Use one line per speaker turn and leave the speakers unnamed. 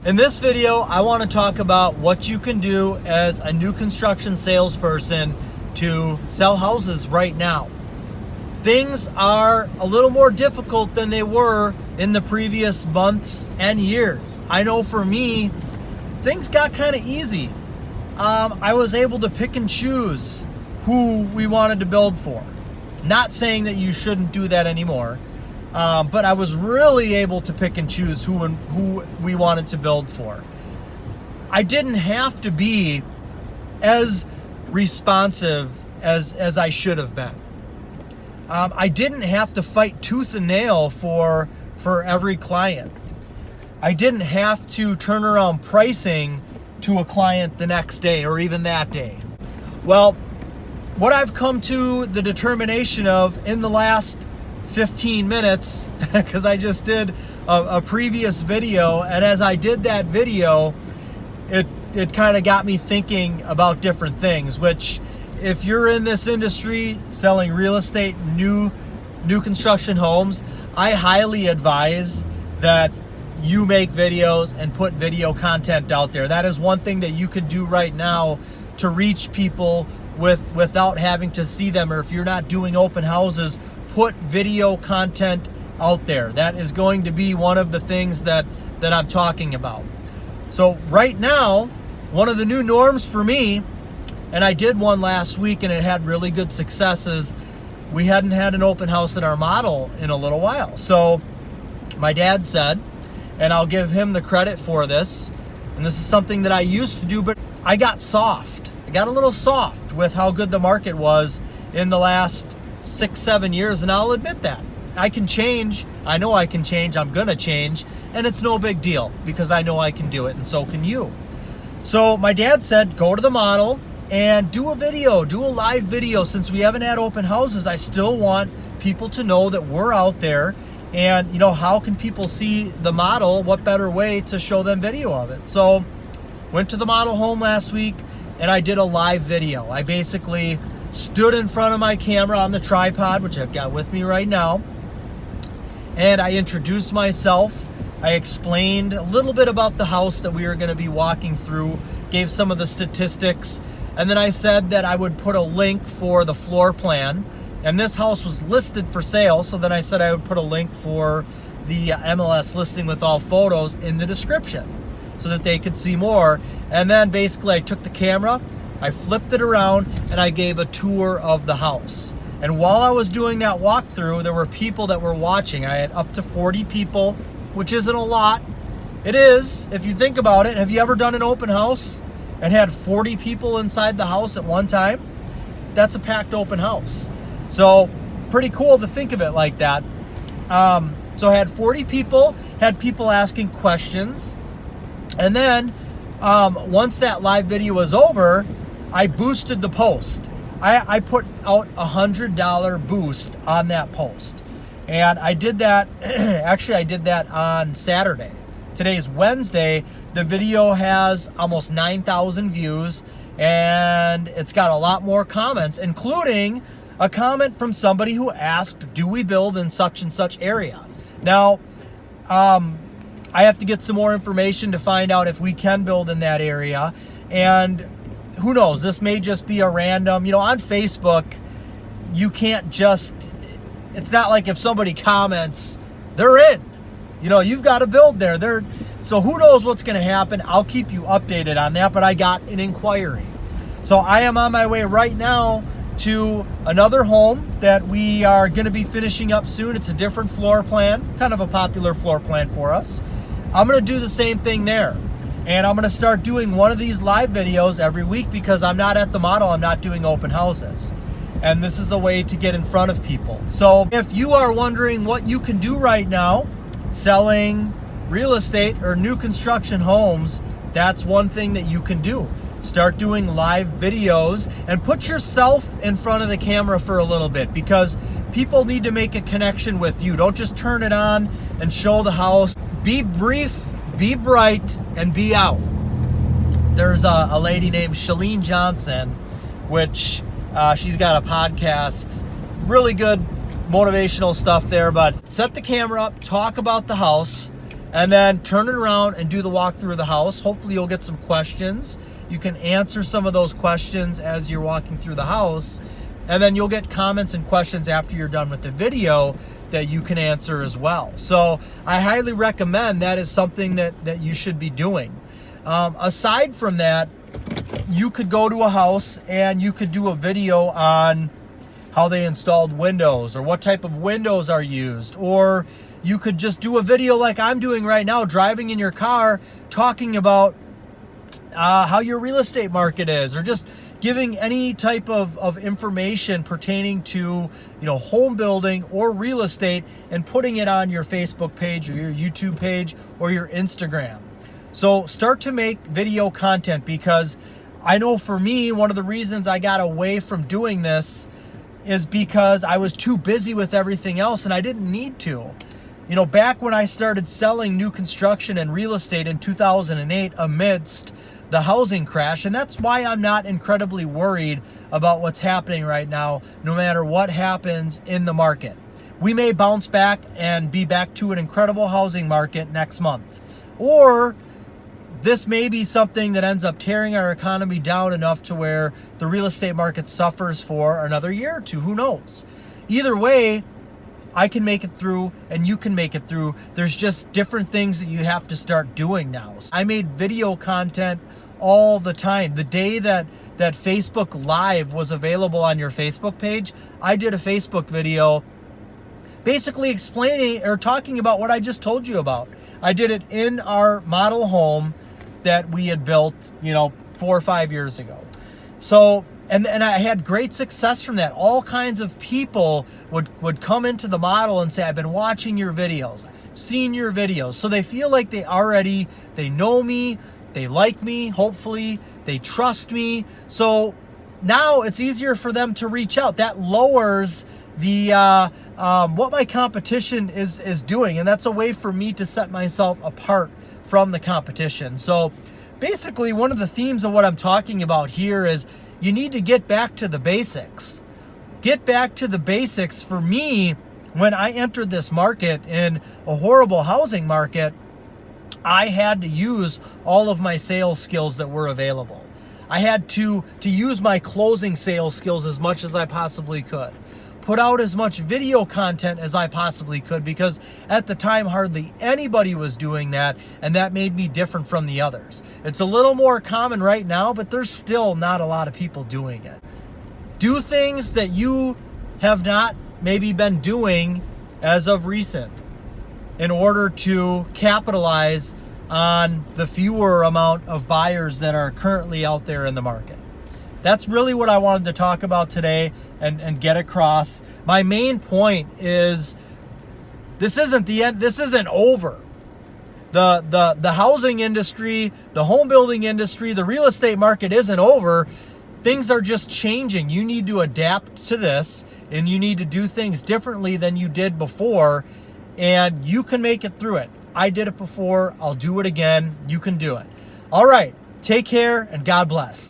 In this video, I want to talk about what you can do as a new construction salesperson to sell houses right now. Things are a little more difficult than they were in the previous months and years. I know for me, things got kind of easy. I was able to pick and choose who we wanted to build for. Not saying that you shouldn't do that anymore. But I was really able to pick and choose who we wanted to build for. I didn't have to be as responsive as I should have been. I didn't have to fight tooth and nail for every client. I didn't have to turn around pricing to a client the next day or even that day. Well, what I've come to the determination of in the last 15 minutes, because I just did a previous video, and as I did that video, it kind of got me thinking about different things, which if you're in this industry selling real estate, new construction homes, I highly advise that you make videos and put video content out there. That is one thing that you can do right now to reach people without having to see them, or if you're not doing open houses, put video content out there. That is going to be one of the things that I'm talking about. So right now, one of the new norms for me, and I did one last week and it had really good successes, we hadn't had an open house at our model in a little while. So my dad said, and I'll give him the credit for this, and this is something that I used to do, but I got soft. I got a little soft with how good the market was in the last 6-7 years, and I'll admit that. I can change. I know I can change. I'm gonna change, and it's no big deal because I know I can do it, and so can you. So my dad said, go to the model and do a video, do a live video. Since we haven't had open houses, I still want people to know that we're out there, and how can people see the model? What better way to show them video of it? So went to the model home last week and I did a live video. I basically stood in front of my camera on the tripod, which I've got with me right now, and I introduced myself. I explained a little bit about the house that we were going to be walking through, gave some of the statistics, and then I said that I would put a link for the floor plan, and this house was listed for sale, so then I said I would put a link for the MLS listing with all photos in the description so that they could see more. And then basically I took the camera, I flipped it around, and I gave a tour of the house. And while I was doing that walkthrough, there were people that were watching. I had up to 40 people, which isn't a lot. It is, if you think about it. Have you ever done an open house and had 40 people inside the house at one time? That's a packed open house. So pretty cool to think of it like that. So I had 40 people, had people asking questions. And then once that live video was over, I boosted the post. I put out a $100 boost on that post. And I did that, actually I did that on Saturday. Today's Wednesday. The video has almost 9,000 views and it's got a lot more comments, including a comment from somebody who asked, do we build in such and such area? Now, I have to get some more information to find out if we can build in that area. And who knows, this may just be a random, on Facebook, you can't just, it's not like if somebody comments, they're in. You've got to build there. So who knows what's going to happen. I'll keep you updated on that, but I got an inquiry. So I am on my way right now to another home that we are going to be finishing up soon. It's a different floor plan, kind of a popular floor plan for us. I'm going to do the same thing there. And I'm going to start doing one of these live videos every week because I'm not at the model. I'm not doing open houses. And this is a way to get in front of people. So if you are wondering what you can do right now, selling real estate or new construction homes, that's one thing that you can do. Start doing live videos and put yourself in front of the camera for a little bit because people need to make a connection with you. Don't just turn it on and show the house. Be brief, be bright, and be out. There's a lady named Shalene Johnson, which she's got a podcast, really good motivational stuff there, but set the camera up, talk about the house, and then turn it around and do the walkthrough of the house. Hopefully you'll get some questions. You can answer some of those questions as you're walking through the house, and then you'll get comments and questions after you're done with the video that you can answer as well. So I highly recommend that is something that you should be doing. Aside from that, you could go to a house and you could do a video on how they installed windows, or what type of windows are used, or you could just do a video like I'm doing right now, driving in your car, talking about how your real estate market is, or just giving any type of information pertaining to, home building or real estate, and putting it on your Facebook page or your YouTube page or your Instagram. So start to make video content, because I know for me, one of the reasons I got away from doing this is because I was too busy with everything else and I didn't need to. Back when I started selling new construction and real estate in 2008 amidst the housing crash, and that's why I'm not incredibly worried about what's happening right now, no matter what happens in the market. We may bounce back and be back to an incredible housing market next month, or this may be something that ends up tearing our economy down enough to where the real estate market suffers for another year or two. Who knows? Either way, I can make it through and you can make it through. There's just different things that you have to start doing now. I made video content all the time. The day that Facebook Live was available on your Facebook page, I did a Facebook video basically explaining or talking about what I just told you about. I did it in our model home that we had built, 4 or 5 years ago. So, and I had great success from that. All kinds of people would come into the model and say, I've been watching your videos, seen your videos. So they feel like they know me, they like me, hopefully, they trust me. So now it's easier for them to reach out. That lowers the what my competition is doing, and that's a way for me to set myself apart from the competition. So basically, one of the themes of what I'm talking about here is you need to get back to the basics. Get back to the basics. For me, when I entered this market in a horrible housing market, I had to use all of my sales skills that were available. I had to use my closing sales skills as much as I possibly could. Put out as much video content as I possibly could, because at the time hardly anybody was doing that, and that made me different from the others. It's a little more common right now, but there's still not a lot of people doing it. Do things that you have not maybe been doing as of recent in order to capitalize on the fewer amount of buyers that are currently out there in the market. That's really what I wanted to talk about today and get across. My main point is this isn't the end. This isn't over. The housing industry, the home building industry, the real estate market isn't over. Things are just changing. You need to adapt to this, and you need to do things differently than you did before, and you can make it through it. I did it before. I'll do it again. You can do it. All right. Take care, and God bless.